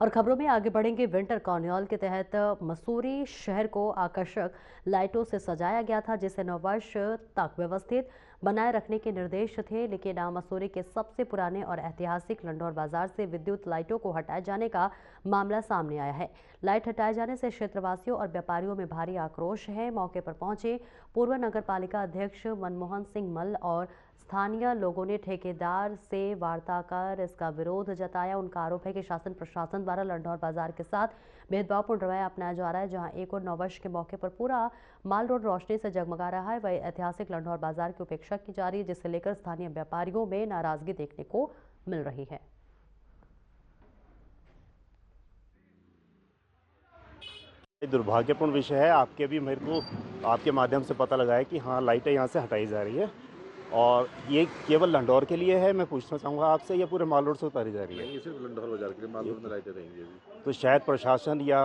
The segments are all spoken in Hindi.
और खबरों में आगे बढ़ेंगे। विंटर कार्निवल के तहत मसूरी शहर को आकर्षक लाइटों से सजाया गया था, जिसे नववर्ष तक व्यवस्थित बनाए रखने के निर्देश थे। लेकिन मसूरी के सबसे पुराने और ऐतिहासिक लंडौर बाजार से विद्युत लाइटों को हटाए जाने का मामला सामने आया है। लाइट हटाए जाने से क्षेत्रवासियों और व्यापारियों में भारी आक्रोश है। मौके पर पहुंचे पूर्व नगर पालिका अध्यक्ष मनमोहन सिंह मल्ल और स्थानीय लोगों ने ठेकेदार से वार्ता कर इसका विरोध जताया। उनका आरोप है कि शासन प्रशासन द्वारा लंडौर बाजार के साथ भेदभावपूर्ण रवैया अपनाया जा रहा है। जहां एक और नववर्ष के मौके पर पूरा माल रोड रोशनी से जगमगा रहा है, वही ऐतिहासिक लंडौर बाजार की उपेक्षा की जा रही है, जिसे लेकर स्थानीय व्यापारियों में नाराजगी देखने को मिल रही है। दुर्भाग्यपूर्ण विषय है। आपके भी मेरे को आपके माध्यम से पता लगा है कि हाँ, लाइटें यहाँ से हटाई जा रही है और ये केवल लंडौर के लिए है। मैं पूछना चाहूँगा आपसे, ये पूरे माल रोड से उतारी जा रही है? नहीं, सिर्फ लंडौर बाजार के लिए माल रोड में लाइटें रहेंगी अभी। तो शायद प्रशासन या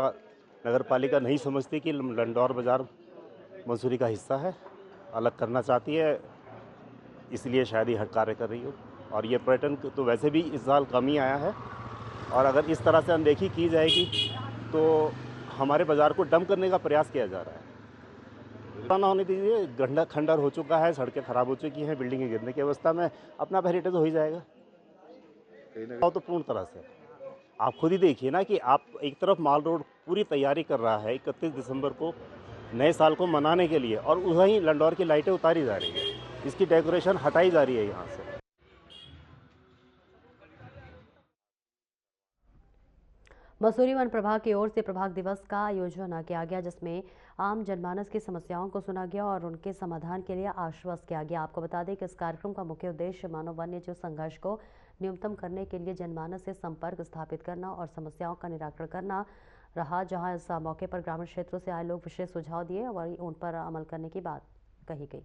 नगर पालिका नहीं समझती कि लंडौर बाजार मसूरी का हिस्सा है, अलग करना चाहती है, इसलिए शायद ये कार्य कर रही हो। और ये पर्यटन तो वैसे भी इस साल कम ही आया है, और अगर इस तरह से अनदेखी की जाएगी तो हमारे बाज़ार को डंप करने का प्रयास किया जा रहा है। ना होने दीजिए, गंडा खंडर हो चुका है, सड़कें खराब हो चुकी हैं, बिल्डिंगें गिरने की अवस्था में, अपना हेरिटेज हो ही जाएगा तो पूर्ण तरह से। आप खुद ही देखिए ना कि आप एक तरफ माल रोड पूरी तैयारी कर रहा है 31 दिसंबर को नए साल को मनाने के लिए, और वहीं लंडौर की लाइटें उतारी जा रही है, इसकी डेकोरेशन हटाई जा रही है यहाँ से। मसूरी वन प्रभाग की ओर से प्रभाग दिवस का आयोजन किया गया, जिसमें आम जनमानस की समस्याओं को सुना गया और उनके समाधान के लिए आश्वस्त किया गया। आपको बता दें कि इस कार्यक्रम का मुख्य उद्देश्य मानव वन्य जीव संघर्ष को न्यूनतम करने के लिए जनमानस से संपर्क स्थापित करना और समस्याओं का निराकरण करना रहा। जहां इस मौके पर ग्रामीण क्षेत्रों से आए लोग विशेष सुझाव दिए और उन पर अमल करने की बात कही गई।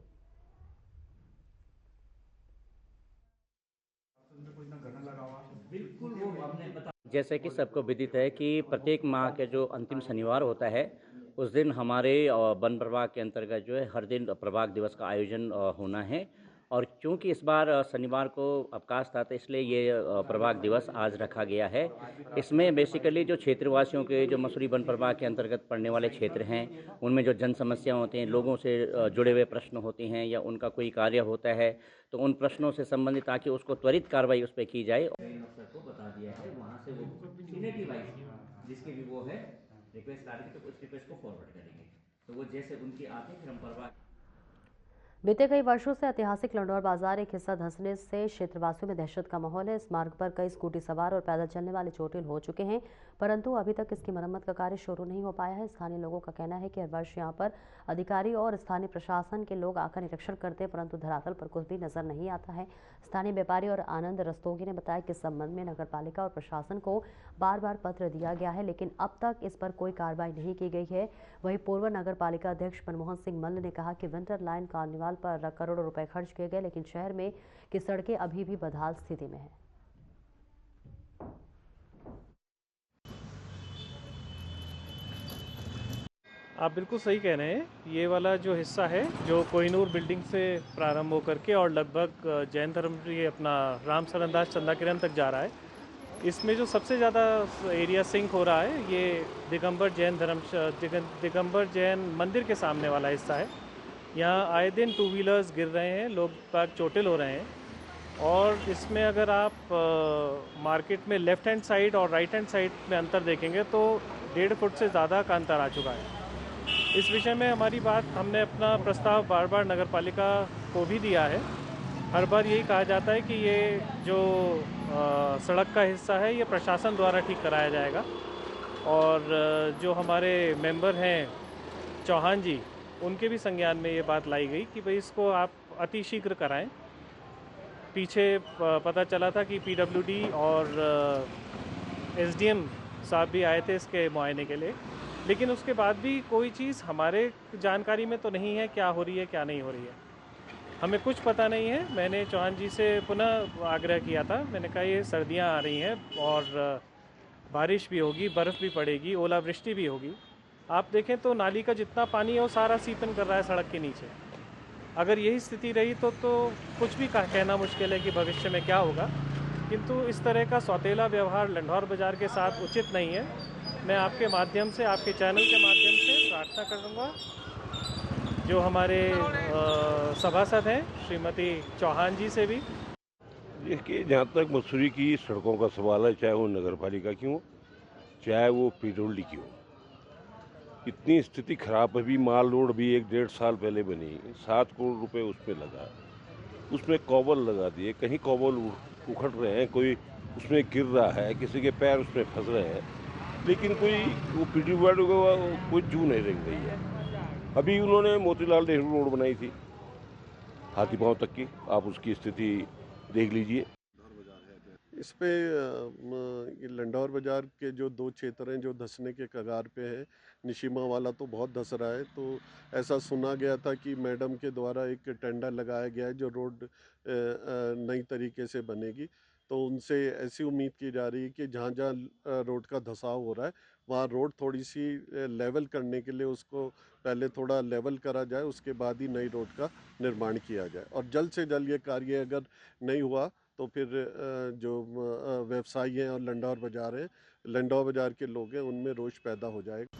जैसे कि सबको विदित है कि प्रत्येक माह के जो अंतिम शनिवार होता है, उस दिन हमारे वन प्रभाग के अंतर्गत जो है हर दिन प्रभाग दिवस का आयोजन होना है। और क्योंकि इस बार शनिवार को अवकाश था, तो इसलिए ये प्रभाग दिवस आज रखा गया है। इसमें बेसिकली जो क्षेत्रवासियों के, जो मसूरी वन प्रभाग के अंतर्गत पड़ने वाले क्षेत्र हैं, उनमें जो जन समस्या होती हैं, लोगों से जुड़े हुए प्रश्न होते हैं या उनका कोई कार्य होता है, तो उन प्रश्नों से संबंधित ताकि उसको त्वरित कार्रवाई उस पर की जाए। को बता दिया है, वहाँ से वो सीनियरिटी वाइज जिसके भी वो है रिक्वेस्ट आ रही है, तो उस रिक्वेस्ट को फॉरवर्ड करेंगे, तो वो जैसे उनकी आती है फिर हम प्रभाग। बीते कई वर्षों से ऐतिहासिक लंडौर बाजार एक हिस्सा धंसने से क्षेत्रवासियों में दहशत का माहौल है। इस मार्ग पर कई स्कूटी सवार और पैदल चलने वाले चोटिल हो चुके हैं, परंतु अभी तक इसकी मरम्मत का कार्य शुरू नहीं हो पाया है। स्थानीय लोगों का कहना है कि हर वर्ष यहां पर अधिकारी और स्थानीय प्रशासन के लोग आकर निरीक्षण करते हैं, परंतु धरातल पर कुछ भी नजर नहीं आता है। स्थानीय व्यापारी और आनंद रस्तोगी ने बताया कि इस संबंध में नगर पालिका और प्रशासन को बार बार पत्र दिया गया है, लेकिन अब तक इस पर कोई कार्रवाई नहीं की गई है। वहीं पूर्व नगर पालिका अध्यक्ष मनमोहन सिंह मल्ल ने कहा कि विंटर लाइन कार्निवाल पर करोड़ों रुपए खर्च किए गए, लेकिन शहर में की सड़कें अभी भी बदहाल स्थिति में है। आप बिल्कुल सही कह रहे हैं। ये वाला जो हिस्सा है, जो कोहिनूर बिल्डिंग से प्रारंभ होकर के और लगभग जैन धर्म ये अपना राम सरनदास चंदा किरण तक जा रहा है, इसमें जो सबसे ज़्यादा एरिया सिंक हो रहा है, ये दिगंबर जैन मंदिर के सामने वाला हिस्सा है। यहाँ आए दिन 2 व्हीलर्स गिर रहे हैं, लोग बाग चोटिल हो रहे हैं। और इसमें अगर आप मार्केट में लेफ़्ट हैंड साइड और राइट हैंड साइड में अंतर देखेंगे तो 1.5 फुट से ज़्यादा का अंतर आ चुका है। इस विषय में हमारी बात, हमने अपना प्रस्ताव बार बार नगर पालिका को भी दिया है। हर बार यही कहा जाता है कि ये जो सड़क का हिस्सा है, ये प्रशासन द्वारा ठीक कराया जाएगा। और जो हमारे मेंबर हैं चौहान जी, उनके भी संज्ञान में ये बात लाई गई कि भाई इसको आप अतिशीघ्र कराएं। पीछे पता चला था कि पीडब्ल्यूडी और एसडीएम साहब भी आए थे इसके मुआयने के लिए, लेकिन उसके बाद भी कोई चीज़ हमारे जानकारी में तो नहीं है क्या हो रही है क्या नहीं हो रही है, हमें कुछ पता नहीं है। मैंने चौहान जी से पुनः आग्रह किया था, मैंने कहा ये सर्दियां आ रही हैं और बारिश भी होगी, बर्फ़ भी पड़ेगी, ओलावृष्टि भी होगी। आप देखें तो नाली का जितना पानी है वो सारा सीपन कर रहा है सड़क के नीचे। अगर यही स्थिति रही तो कुछ भी कहना मुश्किल है कि भविष्य में क्या होगा, किंतु इस तरह का सौतेला व्यवहार लंढौर बाज़ार के साथ उचित नहीं है। मैं आपके माध्यम से, आपके चैनल के माध्यम से प्रार्थना करूँगा जो हमारे सभासद हैं श्रीमती चौहान जी से भी। देखिए, जहाँ तक मसूरी की सड़कों का सवाल है, चाहे वो नगर पालिका की हो, चाहे वो पीडब्ल्यूडी की हो, इतनी स्थिति खराब है। अभी माल रोड भी 1-1.5 साल पहले बनी, 7 करोड़ रुपए उसमें लगा, उसमें कॉबल लगा दिए, कहीं कॉबल उखड़ रहे हैं, कोई उसमें गिर रहा है, किसी के पैर उसमें फंस रहे हैं, लेकिन कोई वो पीडब्ल्यूडी को कोई जू नहीं रंग रही है। अभी उन्होंने मोतीलाल नेहरू रोड बनाई थी हाथीपांव तक की, आप उसकी स्थिति देख लीजिए। इस पे ये लंढौर बाज़ार के जो 2 क्षेत्र हैं जो धंसने के कगार पे हैं, निशिमा वाला तो बहुत धंस रहा है। तो ऐसा सुना गया था कि मैडम के द्वारा एक टेंडर लगाया गया है जो रोड नई तरीके से बनेगी। तो उनसे ऐसी उम्मीद की जा रही है कि जहाँ-जहाँ रोड का धंसाव हो रहा है, वहाँ रोड थोड़ी-सी लेवल करने के लिए उसको पहले थोड़ा लेवल करा जाए, उसके बाद ही नई रोड का निर्माण किया जाए। और जल्द से जल्द ये कार्य अगर नहीं हुआ तो फिर जो व्यवसायी हैं और लंढौर बाज़ार है, लंढौर बाज़ार के लोग हैं, उनमें रोष पैदा हो जाएगा।